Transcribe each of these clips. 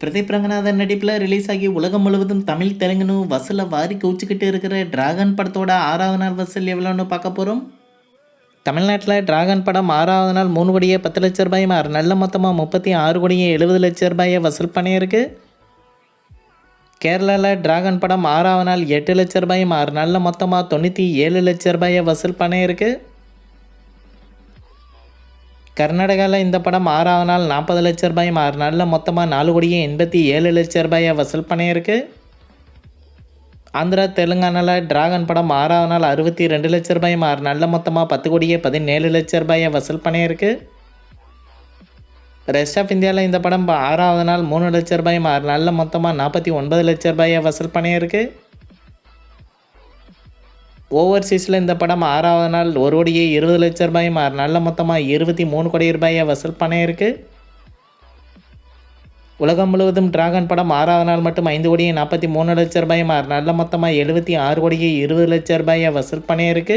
பிரதீப் ரங்கநாதன் நடிப்பில் ரிலீஸ் ஆகி உலகம் முழுவதும் தமிழ் தெலுங்குன்னு வசூலை வாரி குவிச்சுக்கிட்டு இருக்கிற டிராகன் படத்தோட 6வது நாள் வசூல் எவ்வளோன்னு பார்க்க போகிறோம். தமிழ்நாட்டில் டிராகன் படம் 6வது நாள் 3 கோடியே 10 லட்ச ரூபாய் நல்ல மொத்தமாக 36 கோடியே 70 லட்ச ரூபாயை வசூல் பண்ணியிருக்கு. கேரளாவில் டிராகன் படம் 6வது நாள் 8 லட்ச ரூபாய் நல்ல மொத்தமாக 97 லட்ச ரூபாயை வசூல் பண்ணியிருக்கு. கர்நாடகாவில் இந்த படம் 6வது நாள் 40 லட்ச ரூபாய் நல்ல மொத்தமாக 4 கோடியே 87 லட்ச ரூபாயை வசூல் பண்ணியிருக்கு. ஆந்திரா தெலுங்கானாவில் டிராகன் படம் 6வது நாள் 62 லட்ச ரூபாய் நல்ல மொத்தமாக 10 கோடியே 17 லட்ச ரூபாயை வசூல் பண்ணியிருக்கு. ரெஸ்ட் ஆஃப் இந்தியாவில் இந்த படம் 6வது நாள் 3 லட்ச ரூபாய் நல்ல மொத்தமாக 49 லட்ச ரூபாயை வசூல் பண்ணியிருக்கு. ஓவர்சீஸில் இந்த படம் 6வது நாள் 1 கோடியே 20 லட்ச ரூபாய் நல்ல மொத்தமாக 23 கோடி ரூபாயை வசூல் பண்ணியிருக்கு. உலகம் முழுவதும் டிராகன் படம் 6வது நாள் மட்டும் 5 கோடியே 43 லட்ச ரூபாய் நல்ல மொத்தமாக 76 கோடியே 20 லட்ச ரூபாயை வசூல் பண்ணியிருக்கு.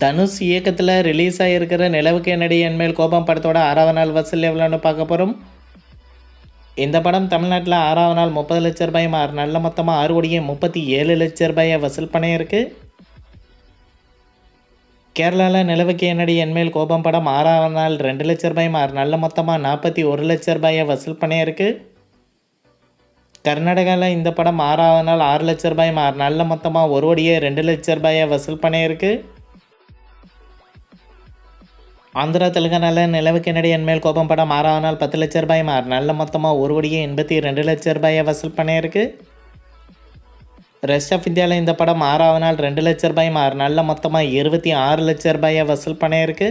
தனுஷ் இயக்கத்தில் ரிலீஸ் ஆகியிருக்கிற நிலவுக்கு என்னடி என்மேல் கோபம் படத்தோட 6வது நாள் வசூல் எவ்வளோன்னு பார்க்க போகிறோம். இந்த படம் தமிழ்நாட்டில் 6வது நாள் 30 லட்ச ரூபாய் நல்ல மொத்தமாக 6 கோடியே 37 லட்ச ரூபாயை வசூல் பண்ணியிருக்கு. கேரளாவில் நிலவுக்கு என்னடி என்மேல் கோபம் படம் 6வது நாள் 2 லட்ச ரூபாய் நல்ல மொத்தமாக 41 லட்ச ரூபாயை வசூல் பண்ணியிருக்கு. கர்நாடகாவில் இந்த படம் 6வது நாள் 6 லட்ச ரூபாய் நல்ல மொத்தமாக 1 கோடியே 2 லட்ச ரூபாயை வசூல் பண்ணியிருக்கு. ஆந்திரா தெலுங்கானாவில் நிலவுக்கு என்னடி என்மேல் கோபம் படம் 6வது நாள் 10 லட்ச ரூபாய் நல்ல மொத்தமாக 1 கோடியே 82 லட்ச ரூபாயை வசூல் பண்ணியிருக்கு. ரெஸ்ட் ஆஃப் இந்தியாவில் இந்த படம் 6வது நாள் 2 லட்ச ரூபாய் நல்ல மொத்தமாக 26 லட்ச ரூபாயை வசூல் பண்ணியிருக்கு.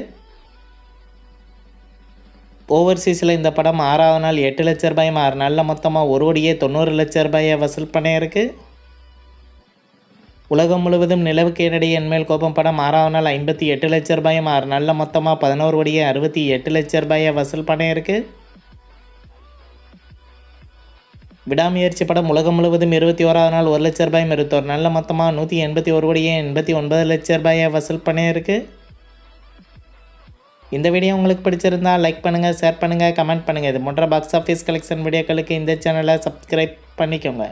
ஓவர்சீஸில் இந்த படம் 6வது நாள் 8 லட்ச ரூபாய் நல்ல மொத்தமாக 1 கோடியே 90 லட்ச ரூபாயை வசூல் பண்ணியிருக்கு. உலகம் முழுவதும் நிலவுக்கு என்னடி என்மேல் கோபம் படம் 6வது நாள் 58 லட்ச ரூபாய் நல்ல மொத்தமாக 11 கோடியே 68 லட்ச ரூபாயை வசூல் பண்ணியிருக்கு. விடாமுயற்சி படம் உலகம் முழுவதும் 21வது நாள் 1 லட்ச ரூபாய் மறுத்தோர் நல்ல மொத்தமாக 181 கோடியே 89 லட்ச ரூபாயை வசூல் பண்ணியிருக்கு. இந்த வீடியோ உங்களுக்கு பிடிச்சிருந்தால் லைக் பண்ணுங்கள், ஷேர் பண்ணுங்கள், கமெண்ட் பண்ணுங்கள். இது போன்ற பாக்ஸ் ஆஃபீஸ் கலெக்ஷன் வீடியோக்களுக்கு இந்த சேனலை சப்ஸ்கிரைப் பண்ணிக்கோங்க.